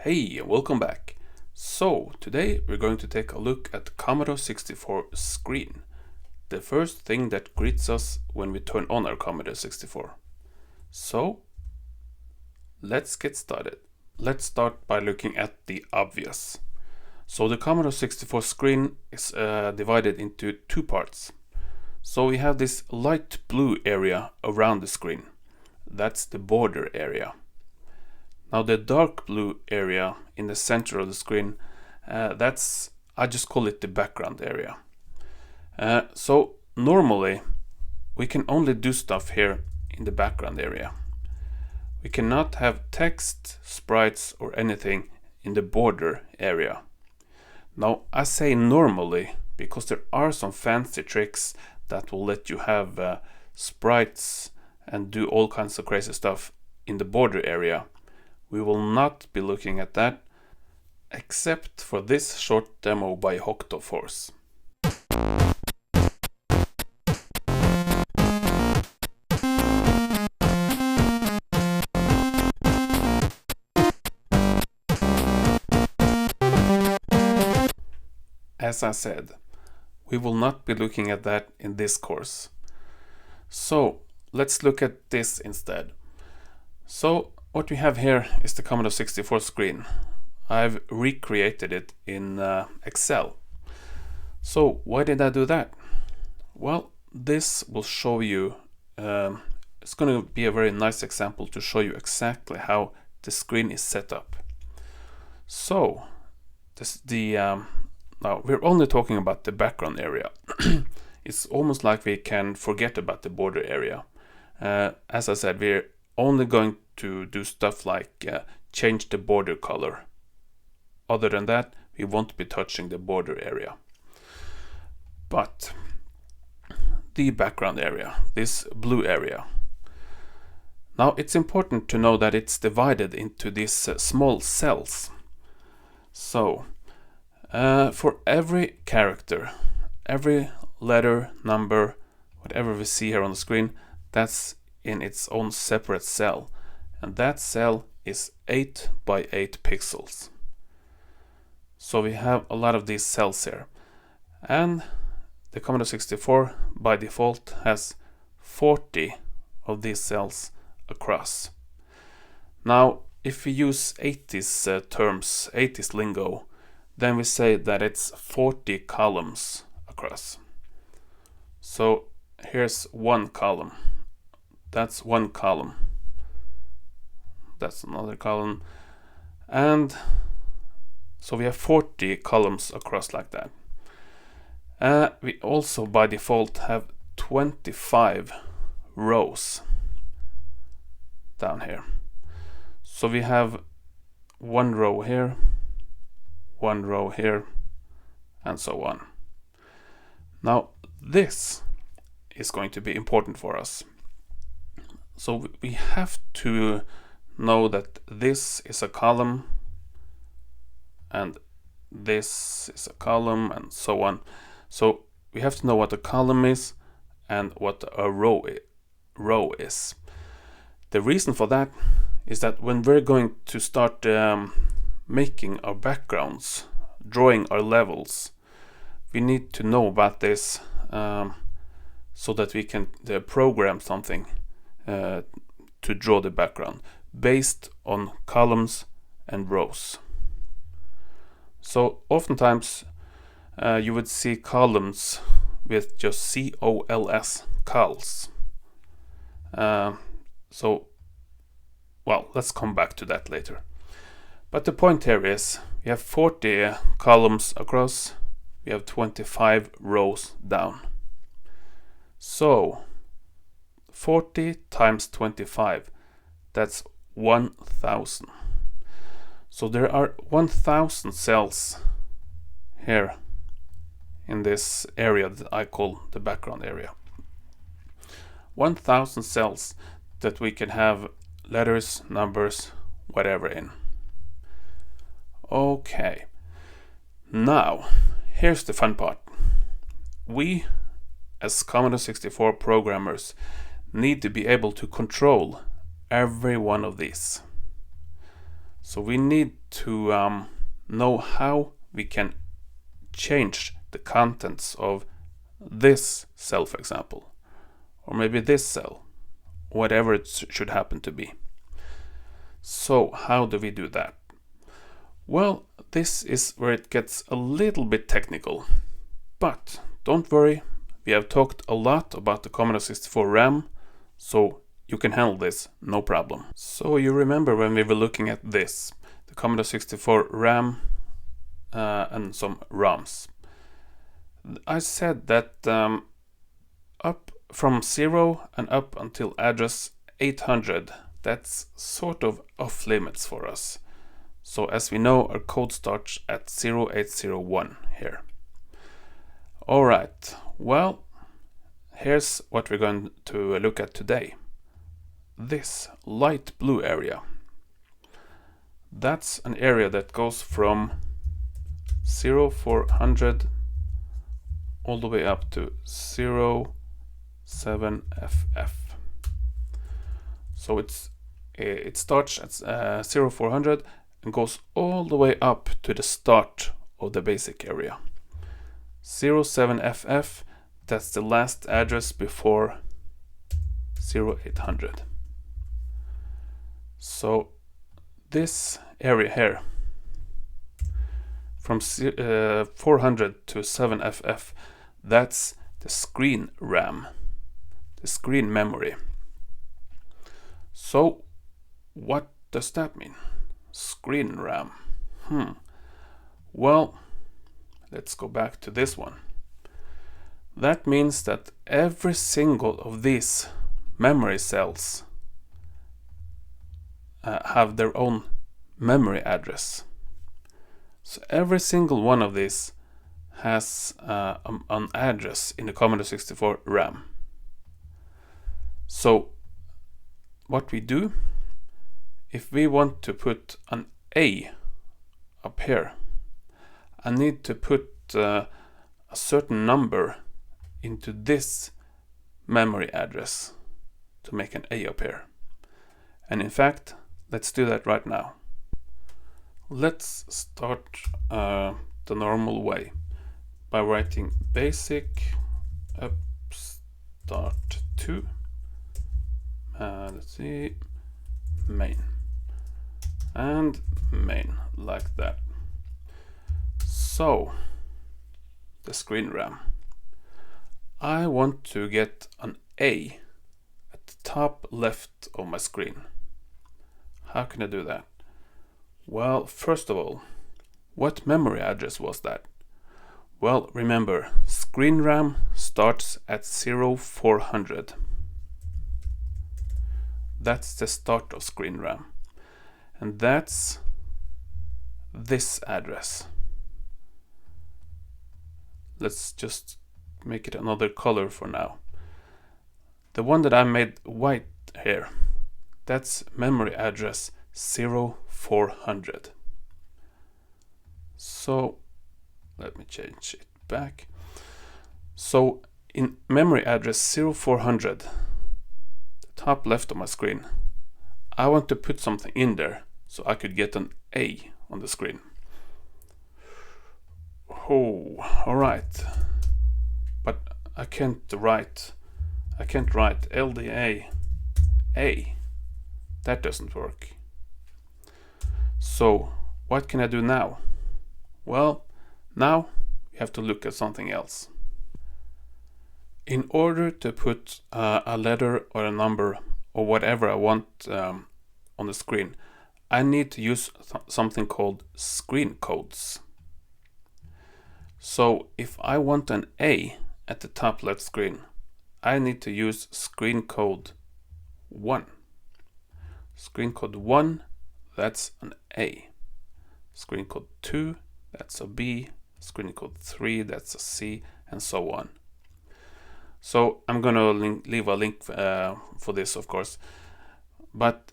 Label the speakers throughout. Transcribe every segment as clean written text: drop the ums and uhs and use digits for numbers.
Speaker 1: Hey, welcome back. So, today we're going to take a look at the Commodore 64 screen, the first thing that greets us when we turn on our Commodore 64. So, let's get started. Let's start by looking at the obvious. So the Commodore 64 screen is divided into two parts. So we have this light blue area around the screen. That's the border area. Now the dark blue area in the center of the screen, I just call it the background area. So normally we can only do stuff here in the background area. We cannot have text, sprites or anything in the border area. Now I say normally because there are some fancy tricks that will let you have sprites and do all kinds of crazy stuff in the border area. We will not be looking at that, except for this short demo by Hokuto Force. As I said, we will not be looking at that in this course. So let's look at this instead. So what we have here is the Commodore 64 screen. I've recreated it in Excel. So why did I do that? Well, this will show you, it's going to be a very nice example to show you exactly how the screen is set up. So now we're only talking about the background area. It's almost like we can forget about the border area. As I said, we're only going to do stuff like change the border color. Other than that, we won't be touching the border area. But the background area, this blue area. Now it's important to know that it's divided into these small cells. So for every character, every letter, number, whatever we see here on the screen, that's in its own separate cell, and that cell is 8 by 8 pixels. So we have a lot of these cells here, and the Commodore 64 by default has 40 of these cells across. Now if we use 80s terms, 80s lingo, then we say that it's 40 columns across. So here's one column. That's one column. That's another column. And so we have 40 columns across like that. We also by default have 25 rows down here. So we have one row here, one row here, and so on. Now this is going to be important for us. So we have to know that this is a column and this is a column and so on. So we have to know what a column is and what a row is. The reason for that is that when we're going to start making our backgrounds, drawing our levels, we need to know about this so that we can program something to draw the background based on columns and rows. So oftentimes you would see columns with just COLS, cols. Well, let's come back to that later. But the point here is we have 40 columns across, we have 25 rows down. So 40 times 25, that's 1000. So there are 1000 cells here in this area that I call the background area. 1000 cells that we can have letters, numbers, whatever in. Okay, now here's the fun part. We as Commodore 64 programmers need to be able to control every one of these. So we need to know how we can change the contents of this cell, for example, or maybe this cell, whatever it should happen to be. So how do we do that? Well, this is where it gets a little bit technical, but don't worry, we have talked a lot about the Commodore 64 RAM, so you can handle this, no problem. So you remember when we were looking at this, the Commodore 64 RAM and some ROMs. I said that up from 0 and up until address 800, that's sort of off limits for us. So as we know, our code starts at 0801 here. Alright, well, here's what we're going to look at today. This light blue area. That's an area that goes from 0400 all the way up to 07FF. So it starts at 0400 and goes all the way up to the start of the basic area. 07FF, that's the last address before 0800. So this area here, from 400 to 7FF, that's the screen RAM, the screen memory. So what does that mean? Screen RAM. Well, let's go back to this one. That means that every single of these memory cells have their own memory address. So every single one of these has an address in the Commodore 64 RAM. So what we do, if we want to put an A up here, I need to put a certain number into this memory address to make an A up here. And in fact, let's do that right now. Let's start the normal way by writing basic start 2. Let's see, main and main, like that. So the screen RAM, I want to get an A at the top left of my screen. How can I do that? Well, first of all, what memory address was that? Well, remember, screen RAM starts at 0400. That's the start of screen RAM. And that's this address. Let's just make it another color for now. The one that I made white here, that's memory address 0400. So let me change it back. So in memory address 0400, the top left of my screen, I want to put something in there so I could get an A on the screen. Oh, alright. But I can't write LDA A. That doesn't work. So what can I do now? Well, now we have to look at something else. In order to put a letter or a number or whatever I want on the screen, I need to use something called screen codes. So if I want an A at the top left screen, I need to use screen code 1. Screen code 1, that's an A. Screen code 2, that's a B. Screen code 3, that's a C, and so on. So I'm gonna leave a link for this, of course. But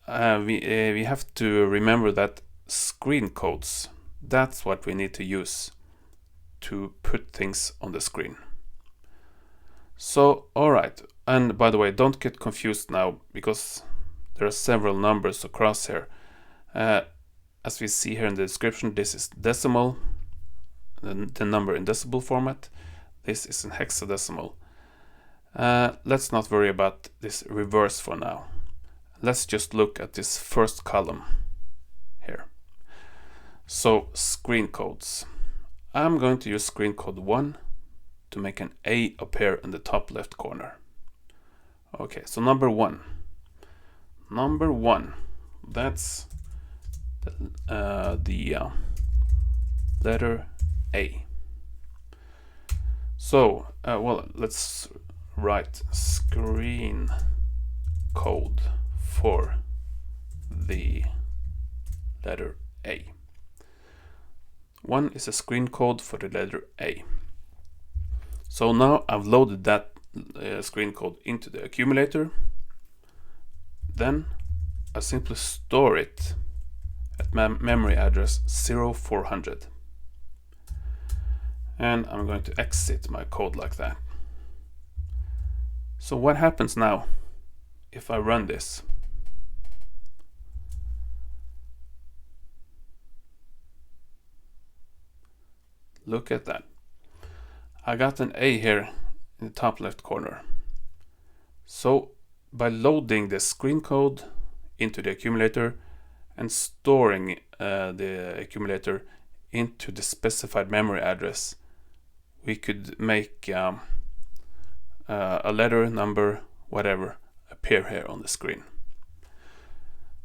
Speaker 1: we have to remember that screen codes, that's what we need to use to put things on the screen. So, alright, and by the way, don't get confused now, because there are several numbers across here. As we see here in the description, this is decimal, the number in decimal format. This is in hexadecimal. Let's not worry about this reverse for now. Let's just look at this first column here. So screen codes. I'm going to use screen code 1 to make an A appear in the top left corner. Okay, so number 1. Number 1, that's the letter A. So, well, let's write screen code for the letter A. 1 is a screen code for the letter A. So now I've loaded that screen code into the accumulator. Then I simply store it at memory address 0400. And I'm going to exit my code like that. So what happens now if I run this? Look at that. I got an A here in the top left corner. So by loading the screen code into the accumulator and storing the accumulator into the specified memory address, we could make a letter, number, whatever, appear here on the screen.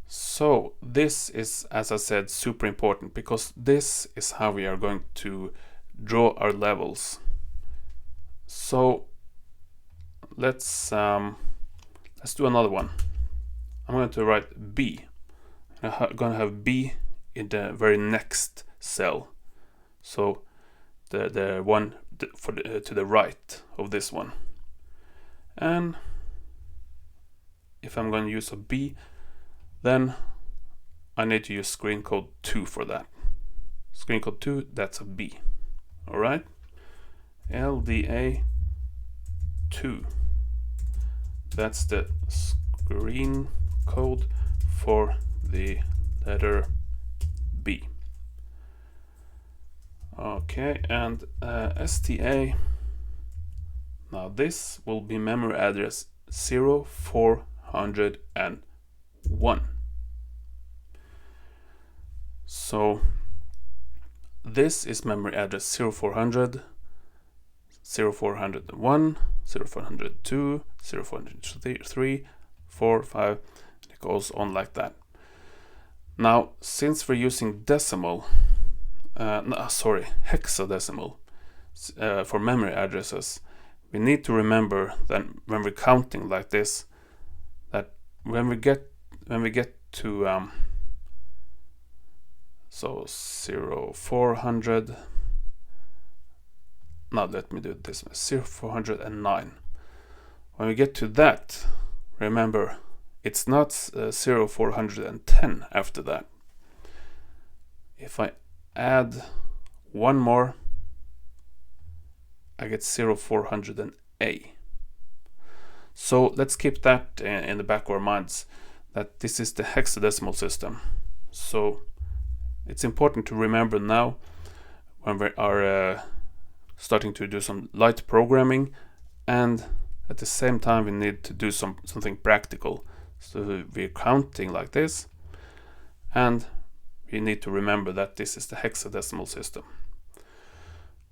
Speaker 1: So this is, as I said, super important, because this is how we are going to draw our levels. So let's do another one. I'm going to write B. I'm going to have B in the very next cell. So the one to the right of this one. And if I'm going to use a B, then I need to use screen code 2 for that. Screen code 2, that's a B. Alright? LDA 2. That's the screen code for the letter B. Okay, and STA. Now this will be memory address 0401. So this is memory address 0400, 0401, 0402, 0403, 4, 5, it goes on like that. Now, since we're using decimal, hexadecimal for memory addresses, we need to remember that when we're counting like this, that when we get to so 0400. Now let me do this. 0409. When we get to that, remember it's not 0410 after that. If I add one more, I get 0400A. So let's keep that in the back of our minds, that this is the hexadecimal system. So it's important to remember now when we are starting to do some light programming, and at the same time we need to do something practical. So we're counting like this, and we need to remember that this is the hexadecimal system.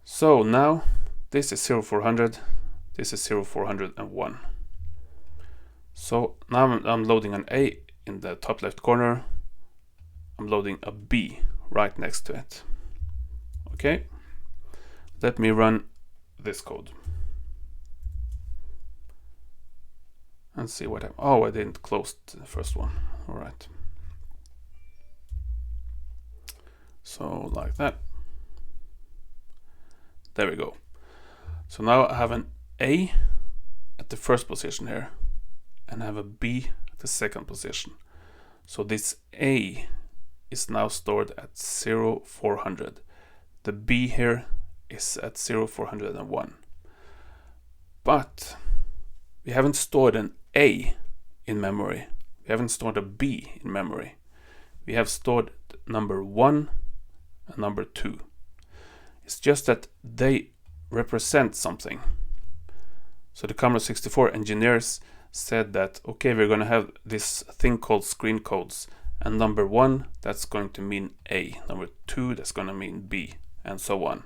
Speaker 1: So now this is 0400, this is 0401. So now I'm loading an A in the top left corner. I'm loading a B right next to it. Okay, let me run this code and see what happened. Oh, I didn't close the first one. All right. So like that. There we go. So now I have an A at the first position here, and I have a B at the second position. So this A is now stored at 0400. The B here is at 0401. But we haven't stored an A in memory. We haven't stored a B in memory. we have stored number 1 and number 2. It's just that they represent something. So the Commodore 64 engineers said that, okay, we're going to have this thing called screen codes, and number 1, that's going to mean A, number 2, that's going to mean B, and so on.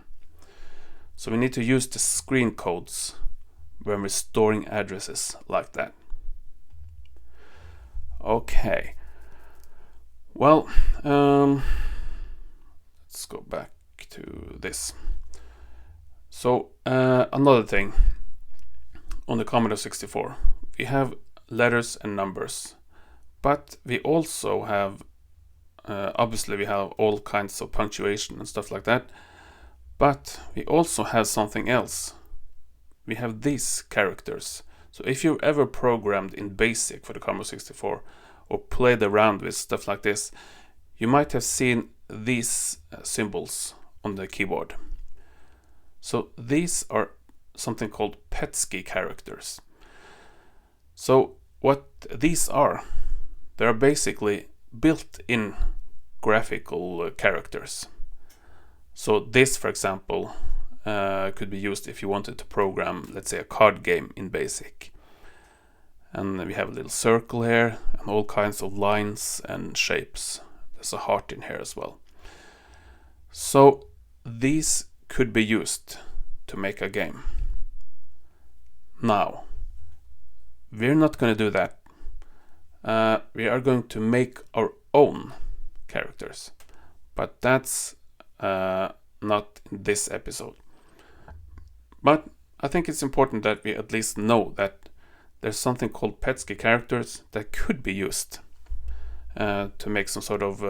Speaker 1: So we need to use the screen codes when we're storing addresses like that. Okay. Well, let's go back to this. So another thing on the Commodore 64, we have letters and numbers, but we also have, obviously we have all kinds of punctuation and stuff like that, but we also have something else. We have these characters. So if you've ever programmed in BASIC for the Commodore 64 or played around with stuff like this, you might have seen these symbols on the keyboard. So these are something called Petscii characters. So what these are, they are basically built-in graphical characters. So this, for example, could be used if you wanted to program, let's say, a card game in BASIC. And we have a little circle here and all kinds of lines and shapes. There's a heart in here as well. So these could be used to make a game. Now, we're not going to do that. We are going to make our own characters, but that's not in this episode. But I think it's important that we at least know that there's something called Petscii characters that could be used to make some sort of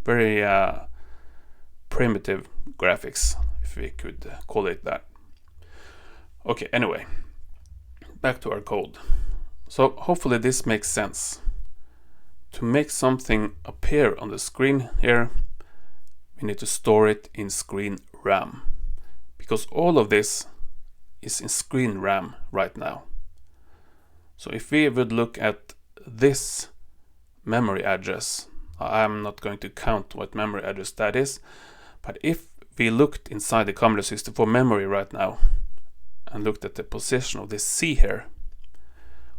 Speaker 1: very primitive graphics, if we could call it that. Okay, anyway, back to our code. So hopefully this makes sense. To make something appear on the screen here, we need to store it in screen RAM, because all of this is in screen RAM right now. So if we would look at this memory address, I'm not going to count what memory address that is, but if we looked inside the Commodore 64 memory right now and looked at the position of this C here,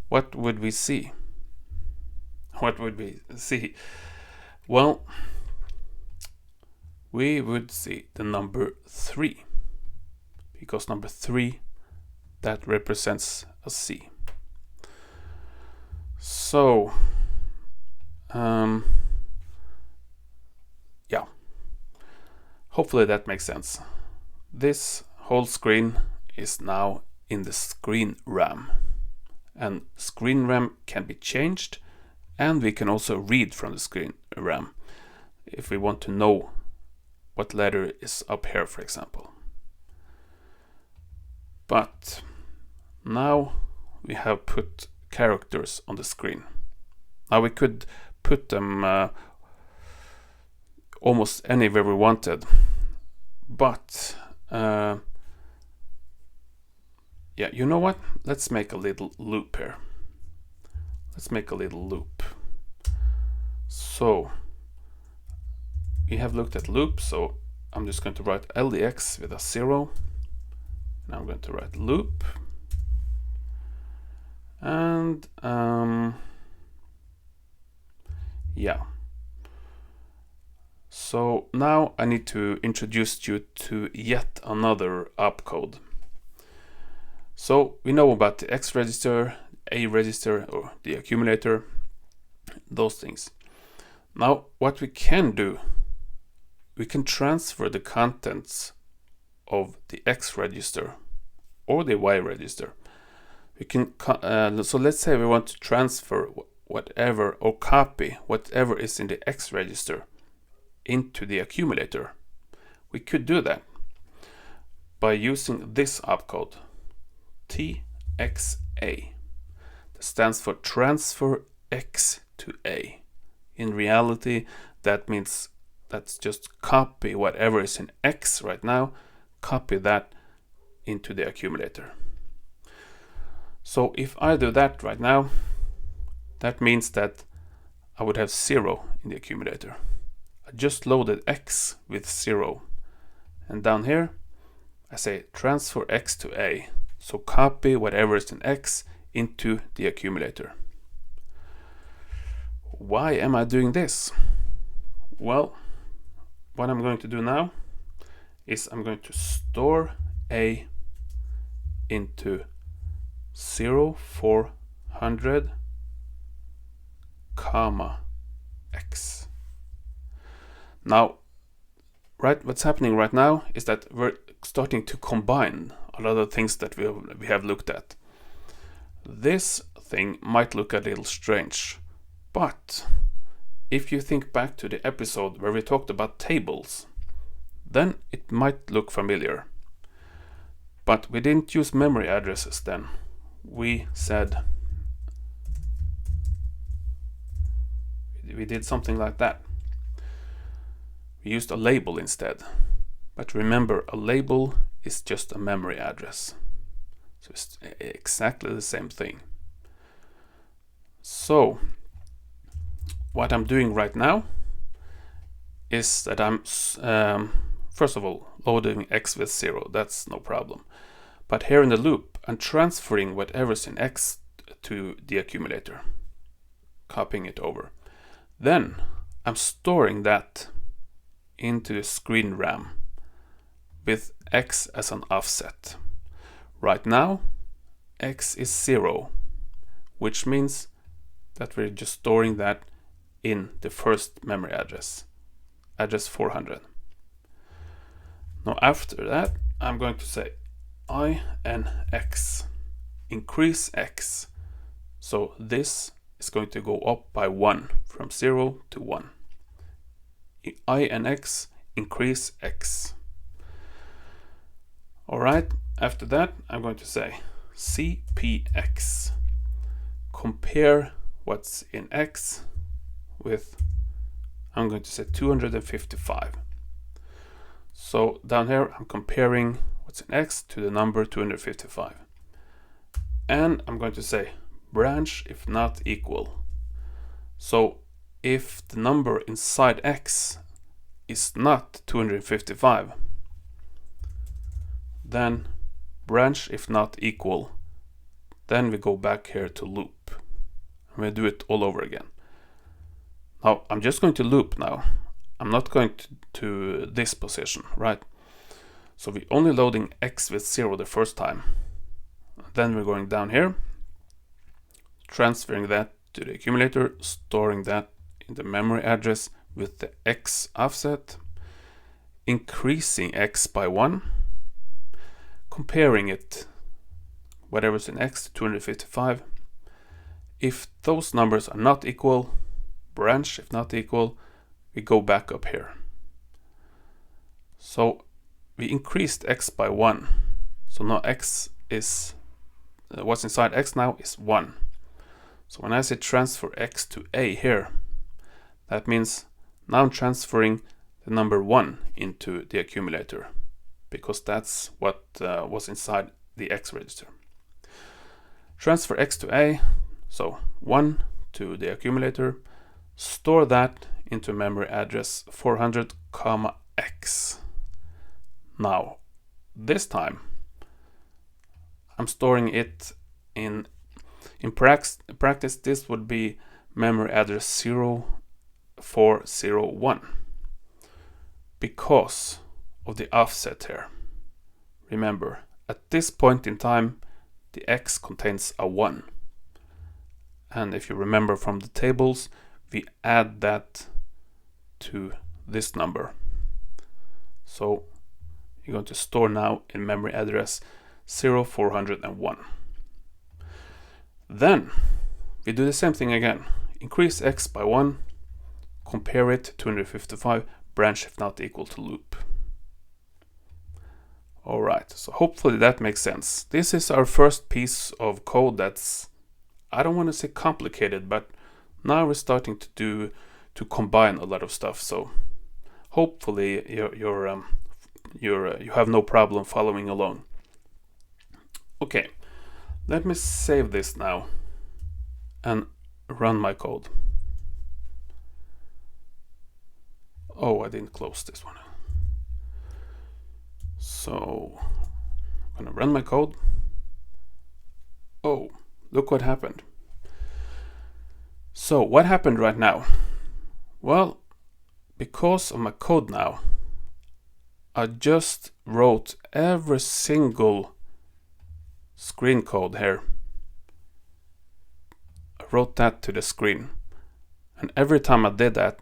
Speaker 1: what would we see? What would we see? Well, we would see the number 3, because number 3, that represents a C. So, yeah, hopefully that makes sense. This whole screen is now in the screen RAM, and screen RAM can be changed, and we can also read from the screen RAM if we want to know what letter is up here, for example. But now we have put characters on the screen. Now we could put them almost anywhere we wanted, but yeah, you know what? Let's make a little loop here. Let's make a little loop. So we have looked at loop, so I'm just going to write LDX with a 0. Now I'm going to write loop. And yeah. So now I need to introduce you to yet another opcode. So we know about the X register, A register, or the accumulator, those things. Now what we can do, we can transfer the contents of the X register or the Y register. We can so let's say we want to transfer whatever or copy whatever is in the X register into the accumulator. We could do that by using this opcode TXA. That stands for transfer X to A. In reality, that means that's just copy whatever is in X right now, copy that into the accumulator. So if I do that right now, that means that I would have 0 in the accumulator. I just loaded X with 0. And down here, I say transfer X to A. So copy whatever is in X into the accumulator. Why am I doing this? Well, what I'm going to do now is I'm going to store A into 0400 comma X. Now, what's happening right now is that we're starting to combine a lot of things that we have looked at. This thing might look a little strange, but if you think back to the episode where we talked about tables, then it might look familiar. But we didn't use memory addresses then. We did something like that. We used a label instead. But remember, a label is just a memory address. So it's exactly the same thing. So what I'm doing right now is that I'm first of all loading X with 0. That's no problem. But here in the loop, I'm transferring whatever's in X to the accumulator, copying it over. Then I'm storing that into the screen RAM with X as an offset. Right now, X is 0, which means that we're just storing that in the first memory address 400. Now after that, I'm going to say INX, increase X. So this is going to go up by 1, from 0 to 1. INX, increase X. Alright, after that I'm going to say CPX, compare what's in X with, I'm going to say 255. So down here I'm comparing what's in X to the number 255. And I'm going to say branch if not equal. So if the number inside X is not 255, then branch if not equal, then we go back here to loop. And we do it all over again. Now I'm just going to loop now. I'm not going to this position, right? So we're only loading X with 0 the first time. Then we're going down here, transferring that to the accumulator, storing that in the memory address with the X offset, increasing X by 1, comparing it, whatever's in X, to 255. If those numbers are not equal, branch if not equal, we go back up here. So we increased X by 1. So now X is, what's inside X now is 1. So when I say transfer X to A here, that means now I'm transferring the number 1 into the accumulator, because that's what was inside the X register. Transfer X to A, so 1 to the accumulator, store that into memory address 400, X. Now, this time, I'm storing it in practice, this would be memory address 0401, because of the offset here. Remember, at this point in time, the X contains a 1. And if you remember from the tables, we add that to this number. So you're going to store now in memory address 0401. Then we do the same thing again. Increase X by 1, compare it to 255, branch if not equal to loop. Alright, so hopefully that makes sense. This is our first piece of code that's, I don't want to say complicated, but now we're starting to combine a lot of stuff. So hopefully you have no problem following along. Okay, let me save this now and run my code. Oh, I didn't close this one. So I'm gonna run my code. Oh, look what happened. So what happened right now? Well, because of my code now, I just wrote every single screen code here. I wrote that to the screen. And every time I did that,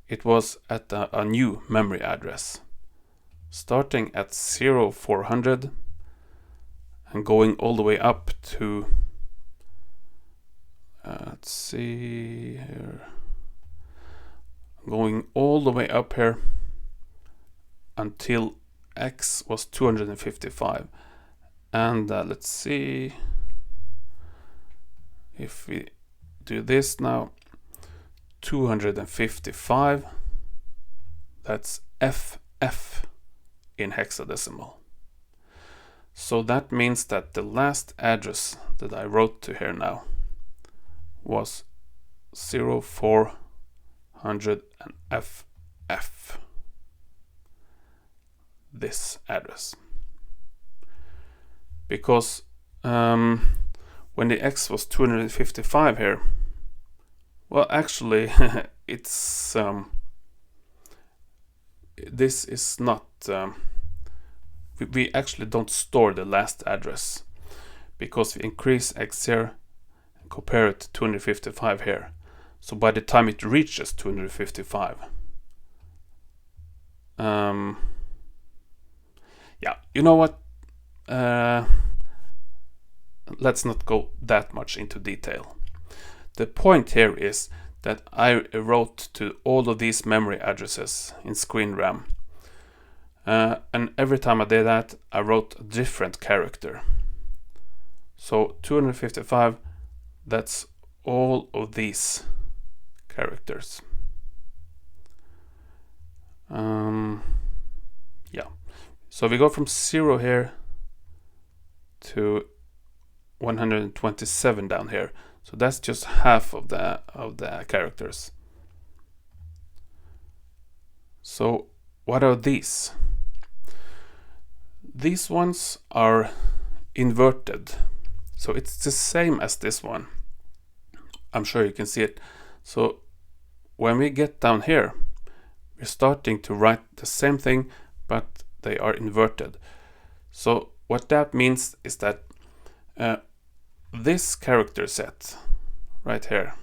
Speaker 1: it was at a new memory address. Starting at 0400 and going all the way up to, let's see here, going all the way up here until X was 255. And let's see if we do this now, 255, that's FF in hexadecimal. So that means that the last address that I wrote to here now was 0400 and FF. This address. Because when the X was 255 here, well, actually, it's this is not. We actually don't store the last address because we increase X here and compare it to 255 here. So by the time it reaches 255, yeah, you know what? Let's not go that much into detail. The point here is that I wrote to all of these memory addresses in screen RAM. And every time I did that, I wrote a different character. So 255, that's all of these characters. Yeah. So we go from 0 here to 127 down here. So that's just half of the characters. So what are these? These ones are inverted. So it's the same as this one. I'm sure you can see it. So when we get down here, we're starting to write the same thing, but they are inverted. So what that means is that this character set right here,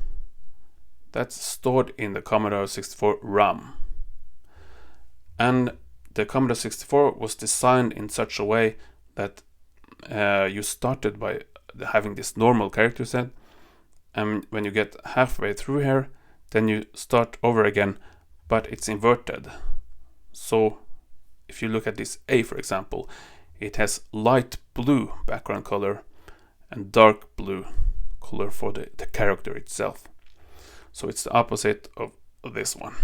Speaker 1: that's stored in the Commodore 64 RAM. And the Commodore 64 was designed in such a way that you started by having this normal character set, and when you get halfway through here, then you start over again, but it's inverted. So if you look at this A, for example, it has light blue background color and dark blue color for the character itself. So it's the opposite of this one.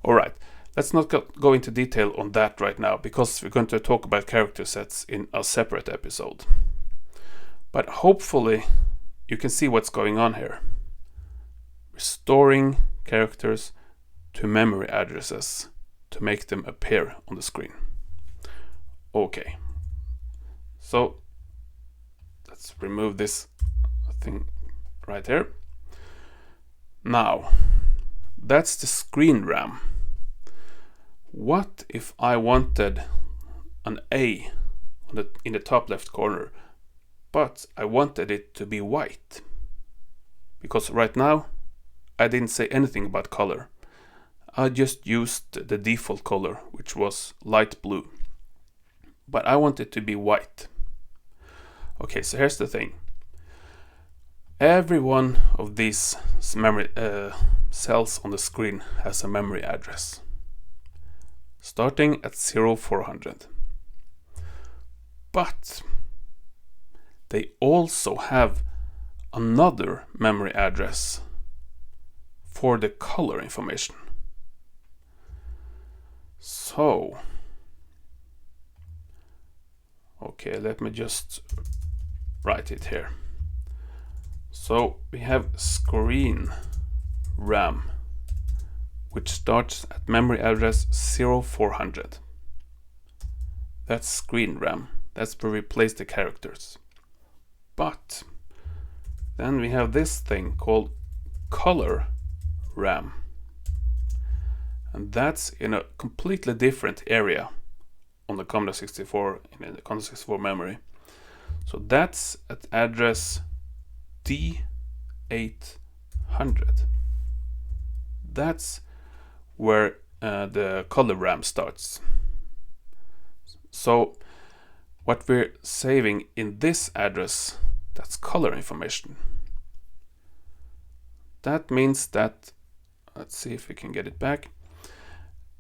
Speaker 1: Alright, let's not go into detail on that right now, because we're going to talk about character sets in a separate episode. But hopefully you can see what's going on here. We're storing characters to memory addresses to make them appear on the screen. Okay, so let's remove this thing right here. Now, that's the screen RAM. What if I wanted an A in the top left corner, but I wanted it to be white? Because right now I didn't say anything about color. I just used the default color, which was light blue. But I want it to be white. Okay, so here's the thing. Every one of these memory cells on the screen has a memory address, starting at 0400. But they also have another memory address for the color information. So, okay, let me just write it here. So we have screen RAM which starts at memory address 0400. That's screen RAM. That's where we place the characters. But then we have this thing called color RAM. And that's in a completely different area on the Commodore 64, in the Commodore 64 memory. So that's at address D800. That's where the color RAM starts. So what we're saving in this address, that's color information. That means that, let's see if we can get it back.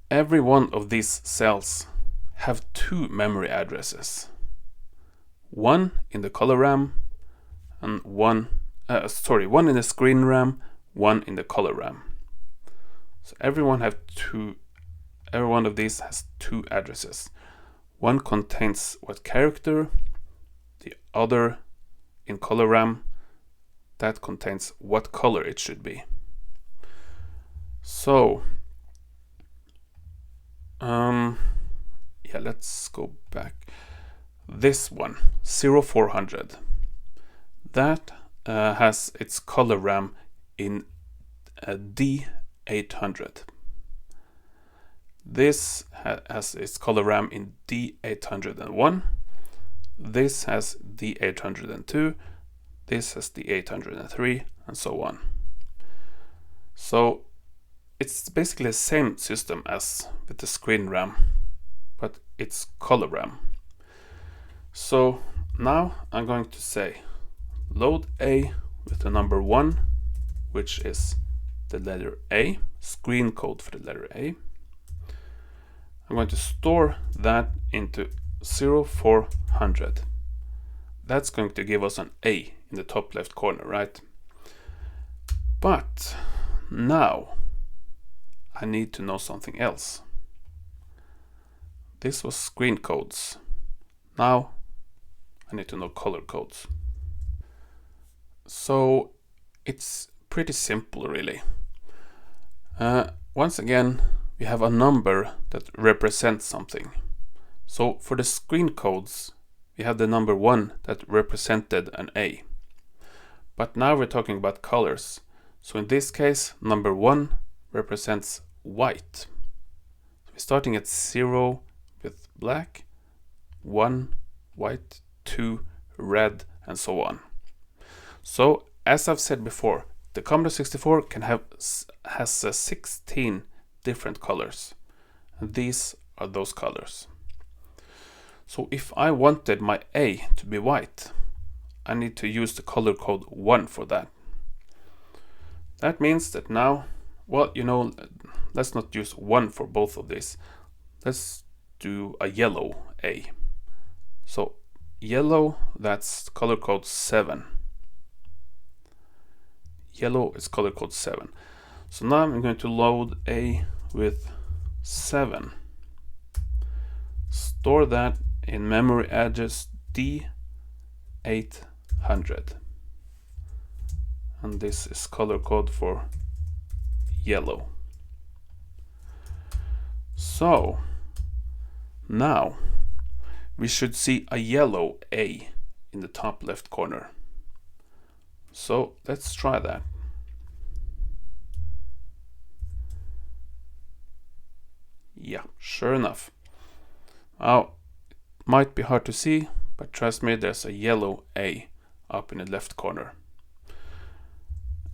Speaker 1: Every one of these cells have two memory addresses. One in the color RAM and one in the screen RAM, one in the color RAM. So every one of these has two addresses. One contains what character, the other in color RAM, that contains what color it should be. So yeah, let's go back. This one, 0400, that has its color RAM in D800. This has its color RAM in D801. This has D802. This has D803, and so on. So it's basically the same system as with the screen RAM, but it's color RAM. So now I'm going to say load A with the number 1, which is the letter A, screen code for the letter A. I'm going to store that into 0400. That's going to give us an A in the top left corner, right? But now I need to know something else. This was screen codes. Now I need to know color codes. So it's pretty simple, really. Once again, we have a number that represents something. So for the screen codes, we have the number 1 that represented an A. But now we're talking about colors. So in this case, number 1 represents white. So we're starting at 0 with black, 1 white, 2 red, and so on. So as I've said before, the Commodore 64 has 16 different colors, and these are those colors. So if I wanted my A to be white, I need to use the color code 1 for that. That means that now, well, let's not use 1 for both of these. Let's do a yellow A. So yellow, that's color code 7. Yellow is color code 7. So now I'm going to load A with 7. Store that in memory address D800. And this is color code for yellow. So now we should see a yellow A in the top left corner. So let's try that. Yeah, sure enough. Now, it might be hard to see, but trust me, there's a yellow A up in the left corner.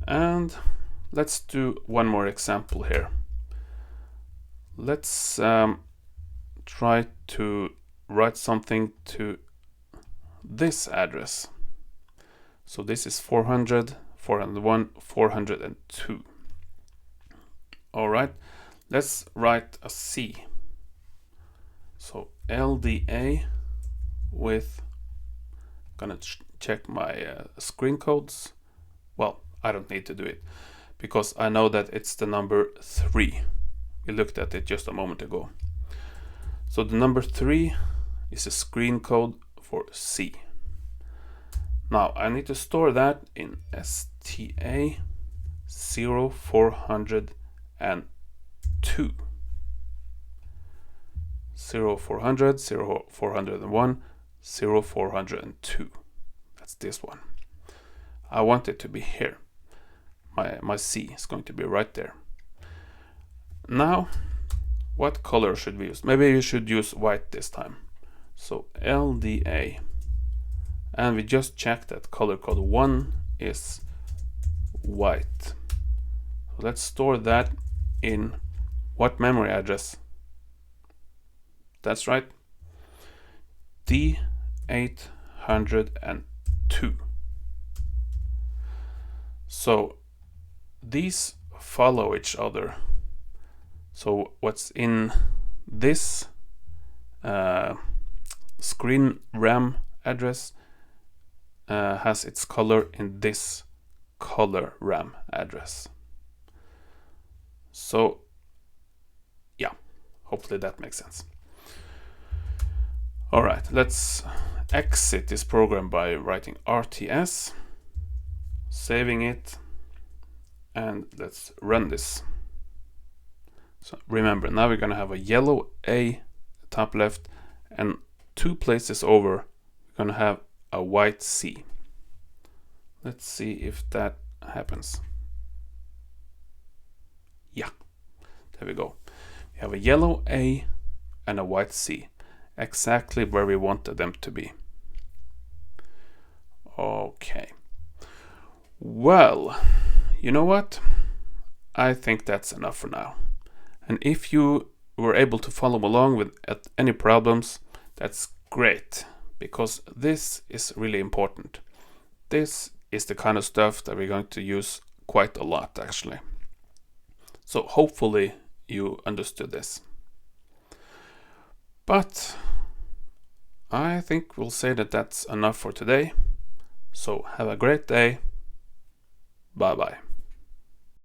Speaker 1: And let's do one more example here. Let's try to write something to this address. So this is 400, 401, 402. All right, let's write a C. So LDA with, gonna check my screen codes. Well, I don't need to do it because I know that it's the number 3. We looked at it just a moment ago. So the number 3 is a screen code for C. Now I need to store that in STA 0402. 0400, 0401, 0402. That's this one. I want it to be here. My C is going to be right there. Now, what color should we use? Maybe we should use white this time. So LDA. And we just check that color code 1 is white. So let's store that in what memory address? That's right, D802. So these follow each other. So what's in this screen RAM address has its color in this color RAM address. So yeah, hopefully that makes sense. All right, let's exit this program by writing RTS, saving it, and let's run this. So remember, now we're going to have a yellow A top left, and 2 places over we're going to have a white C. Let's see if that happens. Yeah, there we go. We have a yellow A and a white C, exactly where we wanted them to be. Okay. Well, you know what? I think that's enough for now. And if you were able to follow along with any problems, that's great, because this is really important. This is the kind of stuff that we're going to use quite a lot, actually. So hopefully you understood this. But I think we'll say that that's enough for today. So have a great day. Bye bye.